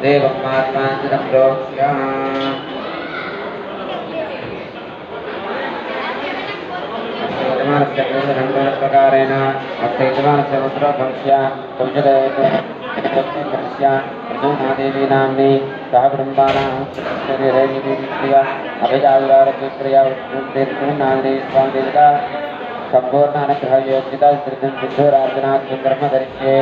देवमात्माञ्जनं प्रोक्ष्य यजमानस्य पूर्णसङ्कल्पकारेण अस्य यजमानस्य पुत्रभवस्य भविष्यदेवस्य प्रसूनादेवी नाम्नि सह कुटुम्बानां श्रीरेणीदेवीप्रिया अभिजाविवारप्रिया उत्तीर्णानि स्वामिदेवता संपूर्ण अनुग्रहयोग्यता सिद्धं सिद्धोरार्जनात् कर्म धरिष्ये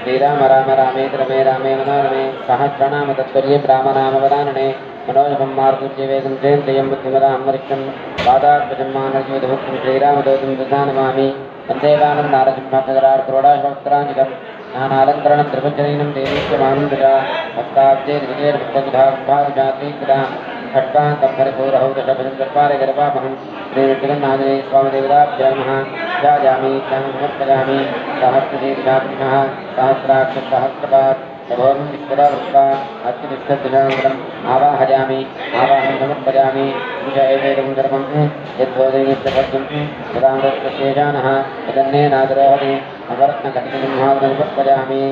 श्रीराम राम रामेति रमे रामे मनोरमे सहस्रनाम तत्पर्ये रामनामवदानने मनोजपं मार्गुज्यवेगं जयन्त्ययं बुद्धिमतां वरिष्ठं पादात्मजन्मानर्योधभक्तं श्रीरामदूतं ददानमामि वन्देवानं नारसिंहकरार् क्रोडाशवक्त्राञ्जितं नानालङ्करणं त्रिभुजनयनं देवीत्यमानं दजा हस्ताब्जे विजयर्भुक्तविधाभाविजातीकृतां खट्कान्तं परिपूरहौदशभजं चत्वारि गर्भामहं श्रीविष्णुनाथने स्वामिदेवताभ्यो नमः ध्यायामि समर्पयामि सहस्रशीर्षात्मः सहस्राक्षसहस्रपात् सभोगं विश्वदावृत्ता अत्युत्तमं आवाहयामि आवाहं समर्पयामि पूजयेदं धर्मं यद्बोधयिष्यपद्यं सदामृतशेषानः यदन्नेनादरोहति अवरत्नघटितं समर्पयामि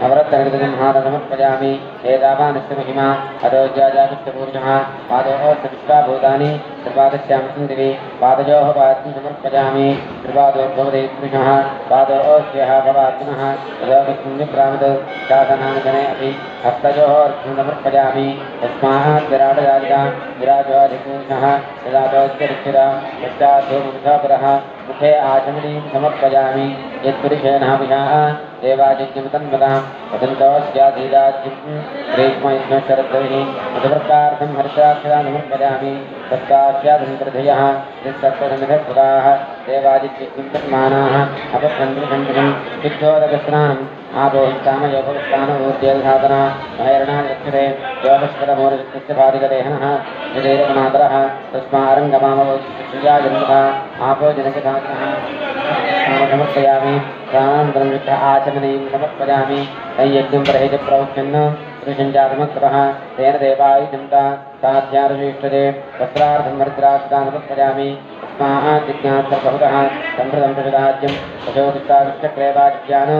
समर्पयामि एतावानस्य महिमा अदोज्याजागुप्तपूर्णः पादोऽस्य विश्वाभूतानि त्रिपादस्यां दिवि पादयोः पादं समर्पयामि त्रिपादोद्भवते कृष्णः पादोऽस्यः भवात्मनः तदोऽस्मिन्निप्रामद शासनानुजने अपि हस्तयोः अर्घ्यं समर्पयामि तस्मात् विराटराजिता विराजोऽधिपूर्णः यदादोऽस्यरिक्षिरा पश्चाद्धूमुखपरः मुखे आचमनीं समर्पयामि यत्पुरुषेण विषाः देवाजिज्ञं तन्मदां वदन्तोऽस्याधीराज्यं ग्रीष्मयुष्मशरद्भिः मधुव्रतार्थं हर्षाक्षरा समर्पयामि तत्तास्याधन्त्रधयः निःसत्त्वसन्निधत्पुराः देवाजिज्ञं तन्मानाः अपसन्निधन्तं सिद्धोदकस्नानम् आपोहितामयोपस्थानमूर्त्यधातना महैर्णानिरक्षते योगस्करमूर्तिस्य भादिकदेहनः विजयरमनादरः तस्मारङ्गमामवोज्याजन्तः आपो जनकधातनः समर्पयामि प्राणान्तरं युद्ध आचमनीं समर्पयामि तैयज्ञं परहेज प्रवक्षन् ऋषञ्जातमक्रमः तेन देवायुजन्ता साध्यारुषिष्टदे वस्त्रार्थं वरद्राक्षान् समर्पयामि तस्मात् जिज्ञासर्बहुतः सम्प्रदं प्रचदाज्यं प्रचोदिताकृष्टक्रेवाज्ञान्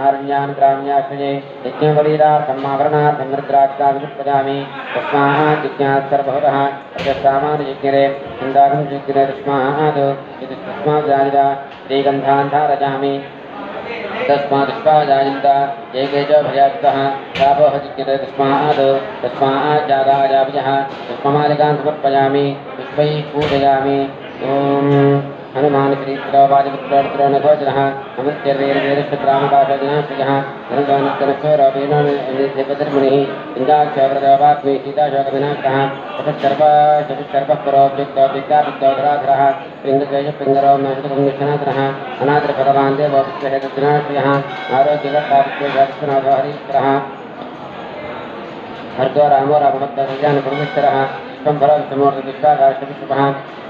आरण्यान् ग्राम्याश्रये यज्ञबलीरार्थम् आवरणार्थं वरद्राक्षान् समर्पयामि तस्मात् जिज्ञासर्बहुतः प्रजस्सामानुयज्ञरे इन्दागं यज्ञरे तस्मात् जानिता श्रीगन्धान् धारयामि तस्मादिष्पाजायन्ता एकेज भयास्तः शापोह चिक्यते तस्मात् जागायाभिजः पुष्पमालिकान् समर्पयामि पुष्पैः पूजयामि ॐ हनुमान श्रीवादिपुत्रो नभोजनः नमस्तेर्वेरवेरश्रामकाशजनाश्रियः धनुर्धनुश्चोरवीणोनिधिपतिर्मुनिः इन्द्राक्षव्रतवाग्मी सीताशोकविनाशः चतुश्चर्पः परोऽभ्युक्तोऽभिज्ञापित्तोधराधरः पिङ्गतेजपिङ्गरो नशुतपुण्यक्षनाथनः अनाद्रपदवान् देवोऽभिष्टहेतजनाश्रियः आरोग्यकर्ताभिष्टनाथो हरीश्वरः हर्दो रामो रामभक्तविज्ञानपुरमेश्वरः विश्वम्भरविश्वमूर्तिविश्वाकाशविश्वः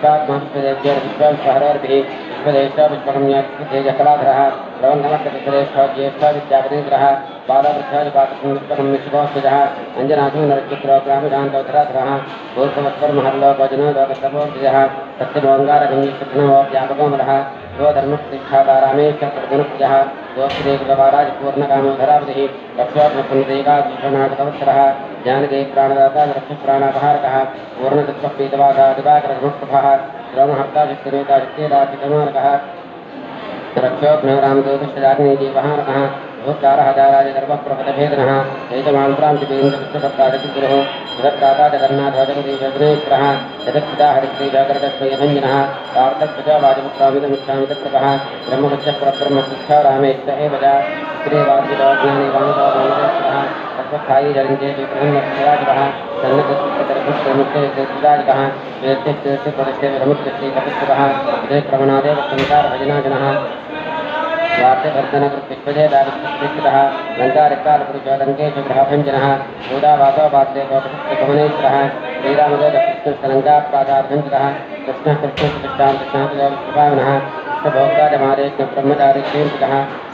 विश्वात्महरेभ्यर्विश्वहरर्भिः विश्वदेशविश्वकर्म्यतेजकलाधरः प्रवन्नमट्टविश्वदेशो ज्येष्ठविद्यापतिन्द्रः बालवृक्षादिपात्रमिश्वोऽस्वजः अञ्जनाथो नरचित्रो ग्रामशान्तोधराधरः भूर्भवत्वर्महर्लोकजनो लोकस्तभोजः सत्यमोङ्गारगङ्गीकृष्णो व्यापकोमलः धर्मप्रतिष्ठातारामेश्वरगुणप्रियः गोश्रीकुलवाराजपूर्णकामोधरावतिः रक्षोत्मपुण्डरीकाभूषणागतवत्सरः जानकी प्राणदाता रक्षप्राणापहारकः पूर्णतत्त्वपीतवासादिवाकरगुणप्रभः श्रवणहर्ताशक्तिमेताशक्तिराजितमानकः रक्षोघ्नरामदोदुष्टजाग्नेजीवहारकः भूतारहजाराजगर्भप्रपदभेदनः चैतमान्प्रान्तिपेन्द्रविष्णुभक्तादिगुरुः जगत्त्राता जगन्नाथोजगदीशग्नेश्वरः जगत्पिता हरिश्रीजागरदक्षयभञ्जनः पार्थप्रजावादिपुत्रामिदमिच्छामि तत्रपः ब्रह्मवृक्षप्रब्रह्मशिक्षा रामेश्च एव च श्रीवादिलोज्ञानिवानुभावः तत्त्वस्थायी जलिञ्चेति प्रसन्नराजः सन्नतस्तरभुष्टमुक्तिराजकः वेद्यश्चेष्टपदस्य विरमुक्तश्रीकपिस्तुतः विजयक्रमणादेव संसारभजनाजनः वार्त्यभर्जनकृत्विश्वजयदाविष्कृतः लङ्कारिकालपुरुषोदङ्केश ग्रहभञ्जनः भूदावासोपाद्यगमनेश्वरः श्रीरामदोदकृष्णलङ्काप्रादाभञ्जनः कृष्णः कृष्णप्रतिष्ठां कृष्णभोक्ताजमारेज्ञब्रह्मचारी श्रीर्पितः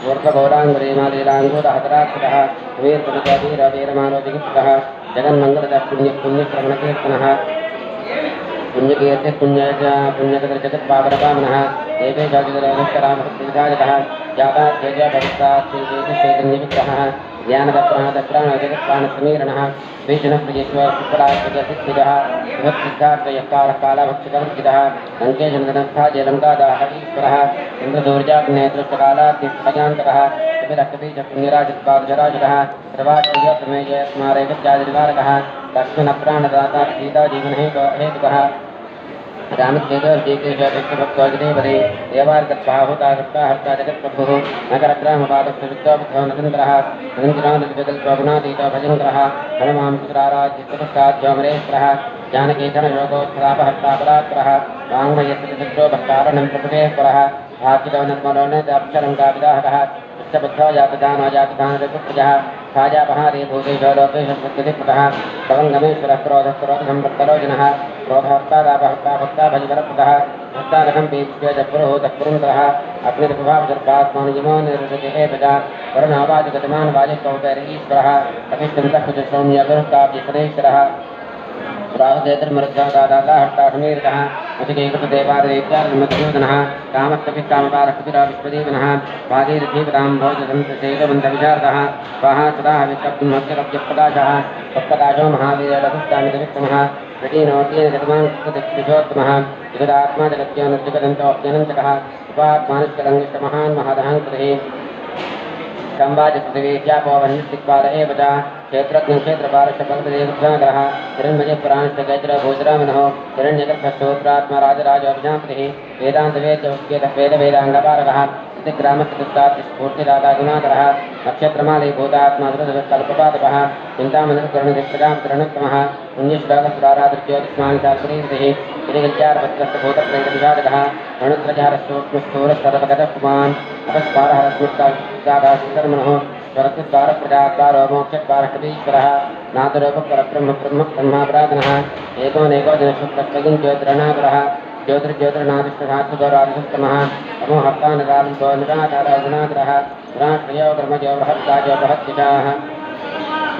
ऊर्ध्वगौराङ्गुलीमालीलाङ्गूरहतराक्षतः वीरप्रतिवीरवीरमानोदिकृतः जगन्मङ्गलदः पुण्यक्रमणकीर्तनः पुण्यकीर्तिः पुण्यज पुण्यकदर्शकत्पावनकामनः एते जातिरामभक्तिविधायकः जातात्यज भविष्याच्चैतन्यविग्रहः ज्ञानदप्राणदप्राणजगत्प्राणसमीरणः श्रीजनप्रियेश्वर सुपराजगसिद्धिदः विभक्तिसिद्धार्थयः कालभक्षितवर्जितः लङ्केशनदनस्थाजलङ्कादाः ईश्वरः इन्द्रदौर्जाग्नेतृष्टकालात्यन्तकः कपिलकपीचपुण्यराजत्पादजराजरः सर्वाच्चयत्मेजयस्मारेवत्यादिनिवारकः लक्ष्मणप्राणदाता सीताजीवनहेतुकः रामचेतोर्जेकेशभक्तवजनेपदे देवार्गत्पाहुतागत्ताहर्ता जगत्प्रभुः नगरग्रामपादस्थविद्वाबुद्धो नरेन्द्रः नरेन्द्रानजगल्पगुणातीतो भजङ्करः हनुमां सुराराध्यस्तपस्ताद्योमरेश्वरः जानकीधनयोगोत्सवापहर्तापरात्परः वाङ्मयस्तिचित्रो भक्तारणं प्रभुतेश्वरः आर्चितवनत्मनोन्नताक्षरङ्काविदाहकः बुद्धो जातदानो जातदानरघुप्रजः साजापहारे भूतेशो लोकेशस्पत्यधिपतः भवङ्गमेश्वरः क्रोधस्रोधसम्पत्तरोजनः क्रोधहर्तादापहर्ता भक्ता भजवरप्रदः भक्तानकं पीत्य पुरोहतः पुरुन्तरः अग्निर्भुभावदर्पात्मानुजमो निर्वृते एवजा वरुणोवाजगतमान् वाजकौतैरीश्वरः प्रतिष्ठन्तः कुजसौम्यगुरुकाव्यसनेश्वरः राहुदेतर्मरुद्धादादाहर्तासमीरितः मुचिकेकृतदेवादेत्यार्मध्योदनः कामस्तपिकामपारकपिरा विश्वदेवनः भागीरथीपदां भोजसन्तसेकबन्धविशारदः स्वाहा सदाः विष्टब्रह्मत्यकव्यप्रकाशः सत्प्रकाशो महावीरलघुष्टामितविक्रमः प्रतीनोऽतीन जगमान् कृतिक्षोत्तमः जगदात्मा जगत्योनजगदन्तोऽप्यनन्तकः उपात्मानुष्करङ्गिष्टमहान् महादहङ्कृतिः संवाजपृथिवीत्यापोवन्निस्तिक्पाल एव च क्षेत्रज्ञक्षेत्रपालशपल्पदेवग्रहः हिरण्मयपुराणश्चैत्रभोजरामनः हिरण्यगर्भस्तोत्रात्मराजराजोऽभिजापतिः वेदान्तवेद्यवेदवेदाङ्गपारकः ग्रामचतुष्टास्फूर्तिदाता गुणाकरः नक्षत्रमाले भूतात्मा कल्पपादपः चिन्तामणिकर्णदिप्रजामकरणोत्तमः पुण्यश्लोकसुराराधृत्योतिष्मान् शास्त्रीकृतिः गिरिगत्यारपत्रस्थभूतप्रेतविषादकः रणुत्रजहरस्योत्मस्थूरस्तरपगतः पुमान् अपस्पारहरस्फुर्तादाशिकर्मणः स्वरत्द्वारप्रजाद्वारो मोक्षद्वारकवीश्वरः नादरूपपरब्रह्म ब्रह्मापराधनः एकोनेको जनशुक्तस्वगिन् ज्योतिरणापरः ज्योतिर्ज्योतिर्नादिष्टधातुगौरादिसुत्तमः तमोहर्तानदालुको निराकाराजुनाग्रहः गुणाश्रयो ब्रह्मजो बृहत्ताजो बृहत्युजाः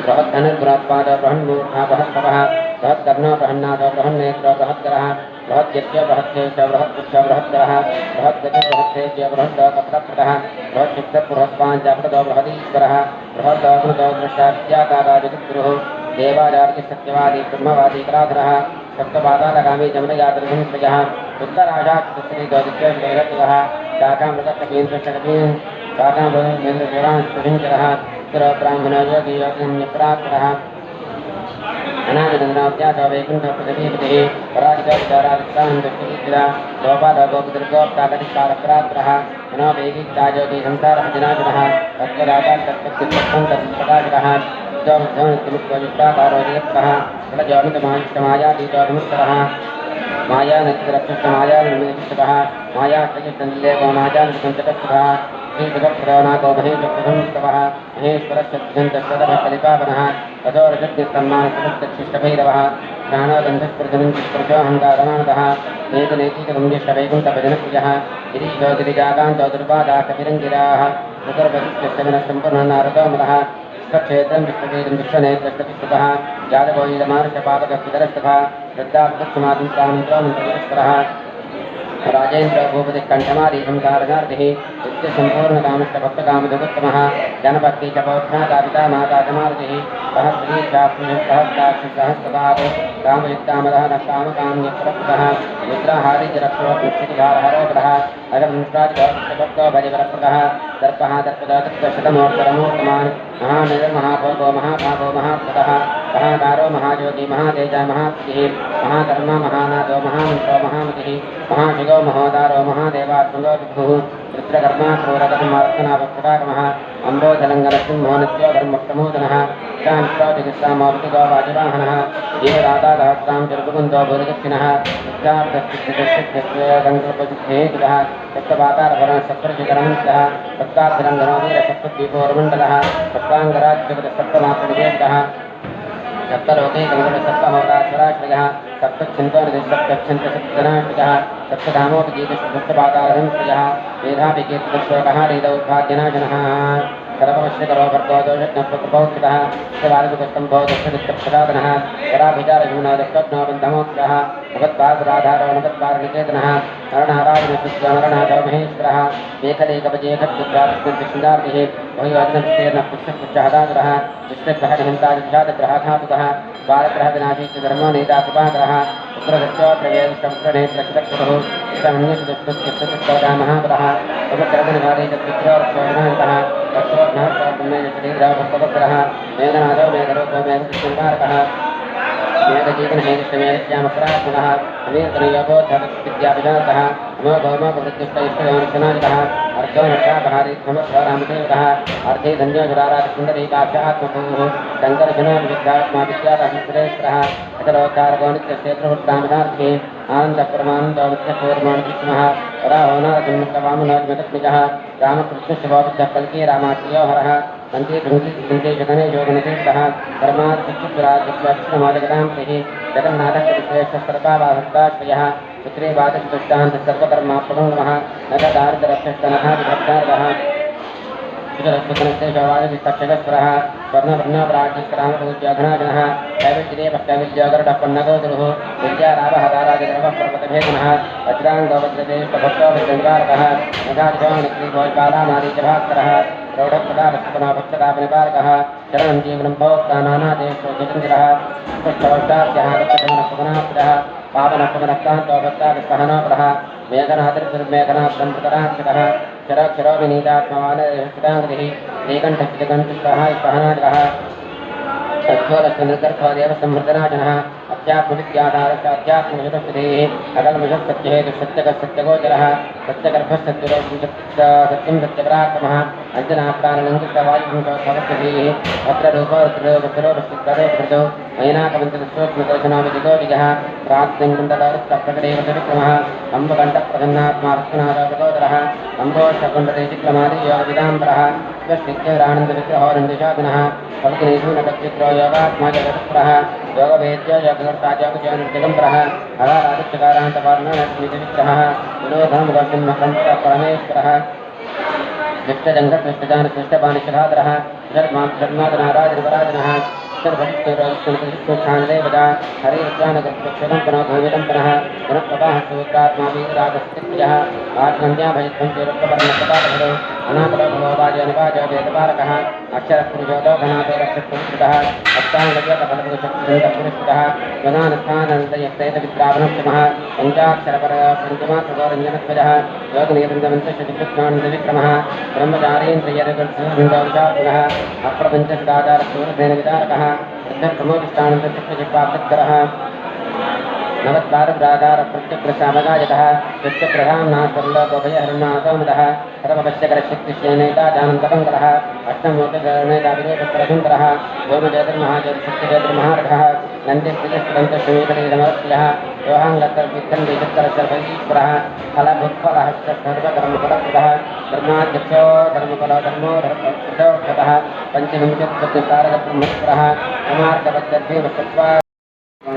बृहद्धनुर्बृहत्पादो बृहन्मूर्धा बृहत्तपः बृहत्कर्णो बृहन्नादो बृहन्नेत्रो बृहत्करः बृहद्यत्यो बृहत्येश्च बृहत्पुच्छ बृहत्करः बृहद्गति बृहत्तेज्य बृहद्दकप्रदः बृहच्चित्तपुरस्पाञ्चाप्रदो बृहदीश्वरः बृहद्दोऽग्नतो दृष्टात्याकाराजगद्गुरुः देवाजार्ति सत्यवादी ब्रह्मवादी कराधरः सप्तपादालगामी जमनयातृसंश्रयः उत्तराशात्रिदोदित्यः शाखामृतकपीन्द्रशकपीन् शाखामृतमेन्द्रपुराणस्पृभिञ्चरः उत्तरब्राह्मणो योगी योगिन्यपरात्परः अनादिनन्दनाव्यासो वैकुण्ठप्रतिपतिः पराजितोपचारादिष्टानन्दुष्टिजिरा गोपालगोपदुर्गोप्ताकटिकारपरात्परः मनोवेगीतायोगी संसारभजनाजनः तत्त्वदाता तत्त्वचित्तप्रकाशकः मुक्तविष्टाकारो जगत्कः प्रजोमितमायातीतोऽभिमुक्तः मायानतिरक्षमायानिर्मितः मायाश्रयचन्द्रेको मायानिपञ्चकक्षः श्रीजगत्प्रदानाको महेशप्रसंस्तवः महेश्वरश्चन्द्रः कलिपावनः ततो रजज्ञसम्मानसुभक्तशिष्टभैरवः ज्ञानोदन्धस्पृशनिष्पृशोऽहङ्कारमानतः वेदनैतिकवन्द्यश्रवैकुण्ठभजनप्रियः गिरीशो गिरिजाकान्तो दुर्वादाः कविरङ्गिराः सुगर्भशिष्टमिनः क्षेत्रं विश्ववेदं विश्वनेत्रस्तः यादवोयमानुषपादकस्तः श्रद्धात्मसमाधित्रामन्त्रमन्त्रः राजेन्द्र भूपति कंठमारीशंकारनार्दिः नित्यसम्पूर्णकामष्टभक्तकामधुगोत्तमः जनभक्ति च पौत्राता पिता माता समार्दिः सहस्रीक्षात्मसहस्राक्षसहस्रपाद कामयुक्तामदः न कामकाम्यप्रप्रदः मुद्राहारी च रक्षोत्मुक्षितिभारहरोपरः अगमंस्रादिभक्तो भजवरप्रदः दर्पः दर्पदशतमोत्तरमोत्तमान् महानिर्महाभोगो महाभागो महात्मतः महाकारो महायोगी महातेज महात्तिः महाकर्मा महानादो महामन्त्रो महामतिः महाशिगो महोदारो महादेवात्मनो विभुः रुद्रकर्मा क्रूरकर्मार्चनाभक्तकामः अम्बोधलङ्गनसिंहो नित्यो धर्मप्रमोदनः शान्त्रोजिगिस्सामोऽवतिगो वाजिवाहनः जीवदातादहस्तां चर्पुकुन्दो भूरिदक्षिणः सिद्धार्थसिद्धिसङ्कल्पसिद्धेतुः सप्तपातारभरणः सप्तर्षिकरमन्तः सप्ताभिरङ्गनो वीरसप्तद्वीपोर्मण्डलः सप्ताङ्गराज्यपतिसप्तमात्रविवेकः सप्तलोके कमलसप्तहोराश्वराश्रयः सप्तच्छिन्दोनिधिसप्तच्छन्तसप्तनाश्रयः सप्तधामोपगीतसप्तपातारहंश्रयः मेधाभिकीर्तिदशोकः रीदौद्भाग्यनाशनः सर्वश्यकरो भर्गो दोषज्ञप्रपौत्रितः सवालुकस्तम्भो दक्षदिक्तप्रसादनः कराभिचारजूनो दक्षज्ञो बन्धमोक्षः भगवत्पादराधारणगत्पारणिकेतनः नरनारायणसुत्यामरणाधर महेश्वरः मेखलेकपजेखत्पुत्रार्थिः वहिवादिनस्तेर्न पुष्पपुच्छहदागरः विष्णुसहनिहन्तादिध्यातग्रहाघातुकः बालग्रहविनाशीच धर्मो नेता कृपाकरः पुत्रसत्योप्रवेशमुद्रनेत्रक्षतक्षुरुः इष्टमन्यसुदुष्टुत्यक्तुष्टवदा महाबलः उपकरणनिवारीचत्पुत्रोर्चोदनन्तः तत्त्वज्ञः ब्रह्मेन्द्रः मेघनादो मेघरूपो मेघविष्णुकारकः मेघजीवन हेकृष्णमेघश्यामपरात्मकः अमीर्तनयोगोद्धविद्याभिजातः अमोघोमोपवृत्तिष्टैष्टयोनिशनादिकः अर्धोनक्षापहारीत्वमध्वरामदेवकः अर्धे धन्योधराराजसुन्दरीकाक्षात्मभूः शङ्करजनोविद्धात्मा विद्यारहिश्वरेश्वरः अचलोद्धारको नित्यक्षेत्रभुक्तामिधार्थे आनन्दप्रमानन्दोमित्यपूर्माणकृष्णः वराहोनारसिंहवामनोजमतत्मिजः रामकृष्णशिवोविद्धः कल्की रामाख्यो हरः वन्दे गणेशगणे योगनितीर्थः परमात्मचित्तराजकृष्णमाजगदाम्प्रिः जगन्नाथकृष्णेश्वरपावाहस्ताश्रयः पुत्रे वादस्तुष्टान्तः नगदारिद्रभ्यस्तनः विभक्तार्गः सुतरस्वतनस्तेषवादिस्तक्षगस्वरः स्वर्णवर्णपराजितरामपूज्यघनाजनः कैवल्यदेवश्चैविद्यागरुडपन्नगोगुरुः विद्यारावः दाराजगरवः पर्वतभेदनः वज्राङ्गवज्रदेशभक्तोभिजङ्गारकः मेधादिभवनिक्रीभोजबालानारीजभास्करः प्रौढप्रदापस्तनाभक्षतापनिपारकः शरणं जीवनं भोक्ता नानादेशोजचन्द्रः पुष्पवष्टाभ्यः गच्छगमनपवनाभ्यः पावनपवनक्तान्तोभक्ताभिस्सहनोपरः मेघनाथिर्मेघनाथ्रम्पतराक्षकः क्षरक्षरो विनीतात्मवानस्थिताङ्गतिः श्रीकण्ठश्रीकण्ठस्थः सहनादिकः तत्त्वरश्वनिर्गर्भदेव संहृतनाशनः अध्यात्मविद्याधारश्चाध्यात्मविशुद्धेः अकल्मषत्सत्यहेतुसत्यगसत्यगोचरः सत्यगर्भसत्यं सत्यपराक्रमः अञ्जनाप्राणलङ्कृतवायुभवद्भिः भद्ररूपरुद्रोपसिद्धरोपसिद्धरोपकृतौ मयनाकमञ्चदस्योत्मकर्शनोविदिगोविजः प्राप्तिङ्कुण्डलरुक्तप्रकटेव विक्रमः अम्बकण्ठप्रसन्नात्मा रत्नादोपगोचरः अम्बोष्ठकुण्डलेशिक्लमादियोगविदाम्बरः स्वस्तित्यरानन्दविग्रहोरन्दशादिनः फल्किनीसूनकचित्रो योगात्मा जगत्पुरः योगवेद्य योगकर्ता योगजयनिर्जगम्बरः अगारादित्यकारान्तपार्णनस्मितविग्रहः विनोदमुखसिंहकण्ठ परमेश्वरः दुष्टजङ्गत्विष्टजानकृष्टपाणिशधाधरः धर्मादनाराजनपराजनः सर्वभक्तिरोत्सुखानदेवता हरिरुद्रानगर्भक्षकम्पनोभूमिकम्पनः पुनःप्रवाह सूत्रात्मा वीरागस्तिप्रियः आत्मन्याभयत्वञ्चेरुक्तपर्णप्रतापधरो अनाथलोभवाजनिवाजो वेदपारकः अक्षरपुरुषोदोघनादो रक्षपुरुषः अष्टाङ्गजपलपुरुषपुरुषः स्वगानस्थानन्दयक्तैतविद्रावणोत्तमः पञ्चाक्षरपरपञ्चमात्रगोरञ्जनध्वजः योगनिबन्धमन्तशतिकृष्णानन्दविक्रमः ब्रह्मचारीन्द्रियरुगुणः अप्रपञ्चसदाचारसूरधेनविदारकः वृद्धप्रमोदिष्टानन्दचित्तचित्पार्थकरः नवद्वारप्राकार प्रत्यग्रसामगायकः सत्यप्रधाम्नाथर्लोकभयहरणासोमदः सर्वपश्यकरशक्तिश्चेनेताजानन्दकङ्करः अष्टमोक्षनेताविरोधप्रसुन्दरः भौमजयतिर्महाजयतिर्महारथः नन्दिस्थितस्तन्तश्रीकरीरमर्त्यः योहाङ्गतर्विद्धन्दीचत्तरशर्वईश्वरः फलभुत्फलः सर्वधर्मफलप्रदः धर्माध्यक्षो धर्मफलो धर्मो धर्मकृतः पञ्चविंशत्प्रतिकारकब्रह्मस्वरः कुमार्कपद्धतिर्वसत्त्वा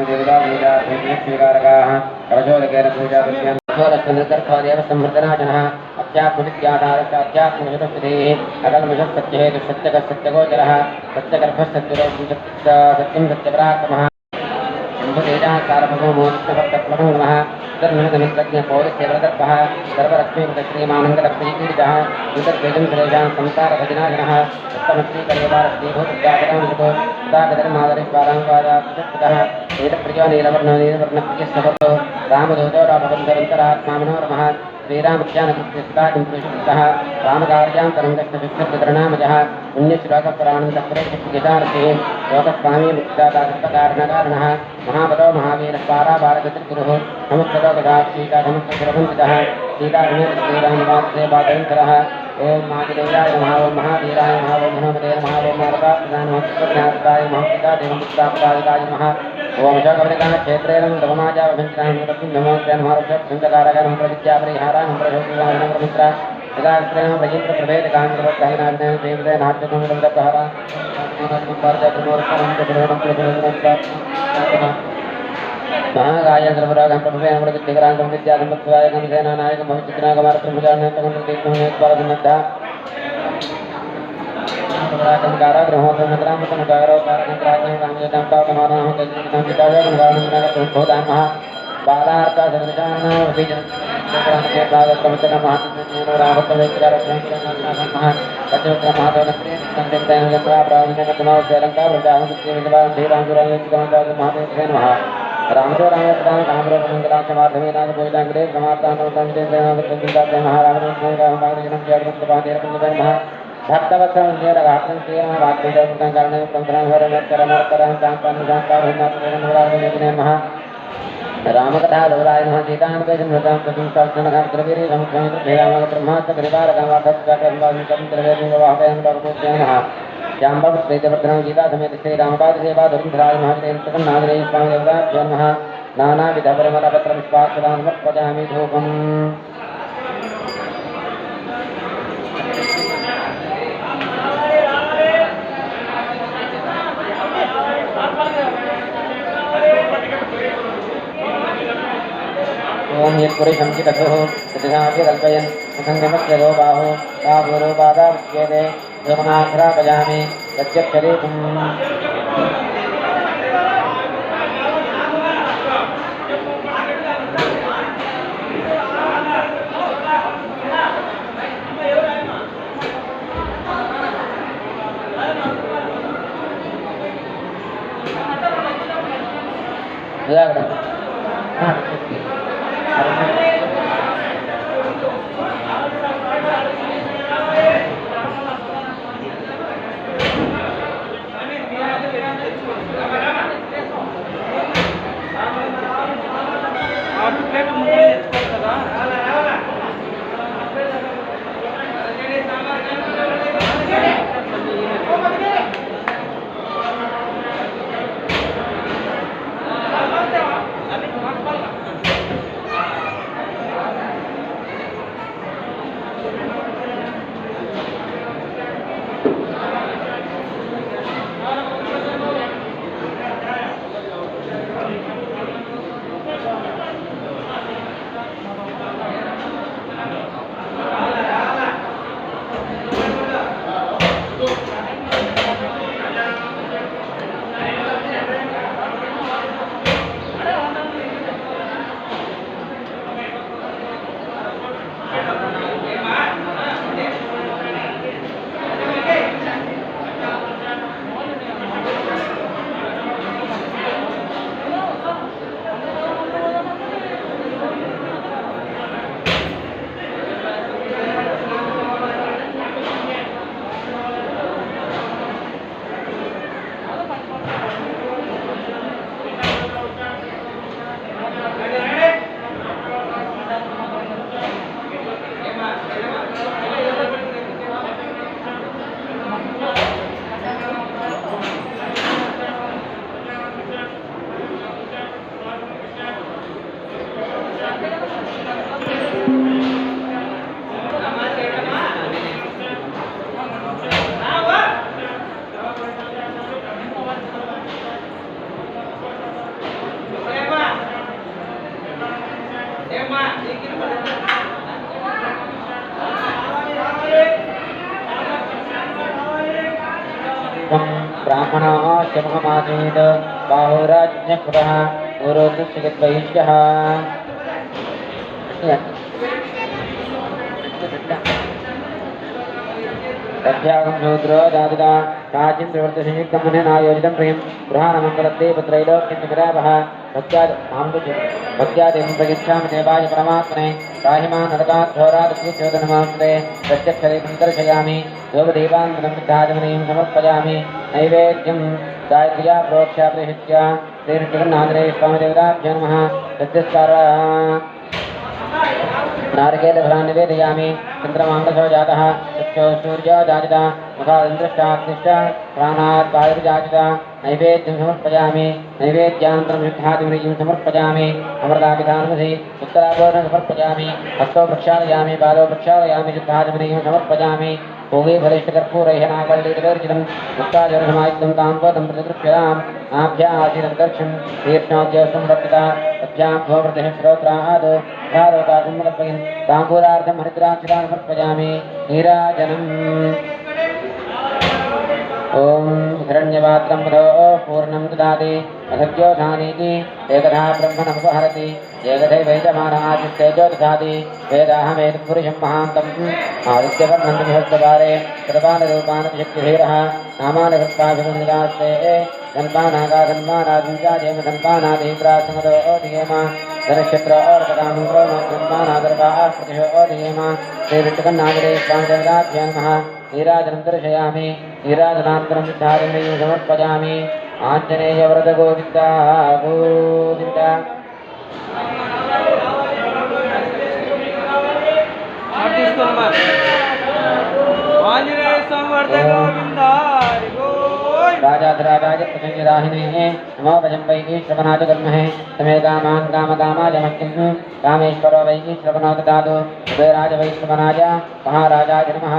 देवतापूजाकारकाः कवचोदकेन पूजादर्भदेव संहृतनाशनः अध्यात्मविद्याधारश्चाध्यात्मविशुद्धेः अकल्मषत्सत्यहेतुसत्यगसत्यगोचरः सत्यगर्भसत्यरोपसत्यं सत्यपराक्रमः शम्भुतेजः सार्वभौमोत्सवप्लवङ्गमः धर्ममित्रज्ञपौरुषेवदर्भः सर्वलक्ष्मीकृतश्रीमानन्दलक्ष्मीकीर्तिः वितद्वेदं सुरेशां संसारभजनाजनः उत्तमश्रीकल्यवारश्रीभूतजागरांशको सुधागधर्मादरिश्वाराङ्गादाकृतः नीलप्रियो नीलवर्णप्रियस्तभतो रामदूतो रामबन्धवन्तरात्मा मनोरमः श्रीरामज्ञानकृत्यस्ताकिंपुरुषः रामकार्यान्तरङ्गस्तविक्षुब्धनामजः पुण्यश्लोकपुराणन्दप्रेक्षितार्थे लोकस्वामी मुक्तादाकृतकारणकारणः महाबलो महावीरस्वाराभारतत्रिगुरुः समुद्रलोकदाक्षीकासमुद्रपुरवन्दितः सीतागुणेश्रीरामवासुदे बादरन्तरः ओं महादेवाय नमः ओं महावीराय नमः ओं हनुमते नमः ओं मारुताय नमः देवमुक्तापदाय नमः ओं शोकवनिकाः क्षेत्रेण दवमाजावभिन्त्रां नमो नमः प्रविद्यापरिहारां प्रशोकिवाहनं प्रमित्रा यदास्त्रेण प्रयित्रप्रभेदकान्तवत्काहिनाग्नेन देवते नाट्यकमिदप्रहरा महागायं सर्वरागं प्रभुवेन प्रविद्यकरान्तं विद्यासम्पत्स्वायकं सेनानायकं भविचित्रागमारत्रमुजान्यन्तकं रागं कारागृहोत्तमग्रामतमकारो कारकं रामयोगं पावमानः कल्पितं पिताजं रामनगरं भोदामः बालार्था सदृशान् विजन के प्रागक्रमचन महात्म्येन रामत्ववेत्ररत्नमः पञ्चविक्रमहादेवनत्रे संदेवतायनजन्वा प्रावण्यकर्तमावस्यलङ्का वृन्दावनकृत्यविद्वान् श्रीरामचुरायत्कमन्दाय महादेवते नमः रामदेव रामप्रदान कामरोपमङ्गलाक्षमार्थमेनाथ गोविदाङ्ग्रे प्रमात्तानोत्तमचिन्तनागतचिन्ताब्दे महारामनोत्तमगामभागजनं जयकृत्यपादेरपञ्चदे नमः भक्तवत्संजयरघात्मन्तेन वाक्यजगतं कारणं संतरांहरमत्करमर्करं शान्तानुशान्तारुन्नाथवेदनमुरारिजने नमः रामकथा लोलाय नमः सीतानुकैजन्मृतां तदुंसाक्षणघां द्रवीरे समुद्रमित्रभेदामः ब्रह्मास्तकरिवारकामार्थकरिवारकं नमः जाम्बवत्प्रीतवर्धनं गीतासमेत श्रीरामपादसेवा धुरन्धराय महाजनेन्द्रकं नागरेय स्वामिदेवताभ्यो नमः नानाविधपरिमलपत्रपुष्पाक्षतां समर्पयामि धूपम् ओम यत्पुरुषं चिततुः तथापि कल्पयन् असङ्गमस्य दो बाहो ताभूरोपादावच्येते योगमाघ्रापयामि तच्चक्षरीकम् ब्राह्मणाश्च मुखमासीत् बाहुराज्ञकृतः गुरुदुश्चिकिद्वैष्यः तथ्यागं शूद्रो जातिता प्राचीन प्रवर्तसंयुक्तं मनेनायोजितं प्रियं गृहाणमङ्गलत्ते पुत्रैलोक्यन्निरावः भक्त्यादेवं प्रयच्छामि देवाय परमात्मने राहिमान् नरकात् घोरात् कुचोदनमास्ते प्रत्यक्षरीपं दर्शयामि योगदेवान्तरं विद्धाजमनीं समर्पयामि नैवेद्यं गायत्र्या प्रोक्ष्या प्रहित्या श्रीकृष्णनाथरे स्वामिदेवताभ्यो नमः सत्यस्कारा नारिकेलफलान् निवेदयामि चन्द्रमाङ्गसो जातः चक्षो सूर्यो जातिता मुखादिन्द्रष्टाग्निश्च प्राणात् वायुर्जातिता नैवेद्यं समर्पयामि नैवेद्यान्तरं शुद्धादिमरीं समर्पयामि अमृतापिधानमसि उत्तराभोजनं समर्पयामि हस्तौ प्रक्षालयामि पादौ प्रक्षालयामि शुद्धादिमरीं समर्पयामि भोगे फलिष्ठकर्पूरैः नागल्लीतवर्जितं उत्ताजरसमायुक्तं ताम्बूलं प्रतिगृह्यताम् आभ्यासीदन्तरिक्षं तीक्ष्णोद्योष्टं वर्तिता तभ्यां भोवृतिः श्रोत्राद् धारोकासम्मलपयन् ताम्बूलार्थं हरिद्राक्षितान् समर्पयामि नीराजनम् ॐ हिरण्यपात्रं मधो पूर्णं ददाति असत्योधानीति एकधा ब्रह्मणमुपहरति एकथैवैजमानादित्येजो ददाति वेदाहमेतत्पुरुषं महान्तम् आदित्यवर्णं विभक्तवारे कृपानरूपानशक्तिधीरः नामानि कृत्वाभिमुनिदास्ते धन्वानागाधन्वानादिञ्जाजेम धन्वानादीप्रासमदो ओधियेम धनक्षत्र अर्पकामङ्गलो धन्वानादर्वाः प्रतिशो ओधियेम श्रीविष्णुकन्नागरे स्वामिदेवताभ्यो नमः नीराजनं दर्शयामि नीराजनान्तरं धारिणीं समर्पयामि आञ्जनेयव्रत गोविन्द गोविन्द राजाधिराजाय प्रसंगिराहिणे नमो भजं वै श्रवणाय कर्महे तमे कामान् कामकामाय मह्यं कामेश्वरो वै श्रवणो ददातु कुबेराय वै श्रवणाय महाराजाय नमः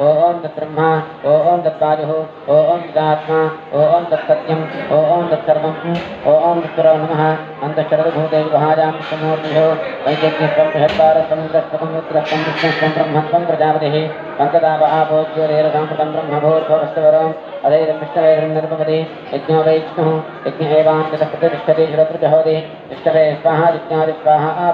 ॐ तत्ब्रह्मा ॐ तद्वायुः ॐ तदात्मा ॐ तत्सत्यम् ॐ तत्सर्वम् ॐ तत्सरो नमः अन्तःशरदभूते गुहायां समूर्तिषु वैद्यज्ञस्त्वं बृहत्पारस्त्वं रुद्रस्त्वं रुद्रस्त्वं विष्णुस्त्वं ब्रह्मत्वं प्रजापतिः पङ्कदापहाभोज्योरेरसं ब्रह्मभूर्भवस्तवरम् अदैरं विष्णवेदं नृपपति यज्ञो वै विष्णुः यज्ञ एवान्ततः प्रतिष्ठति श्रोत्रजहोति विष्णवे स्वाहा यज्ञादि स्वाहा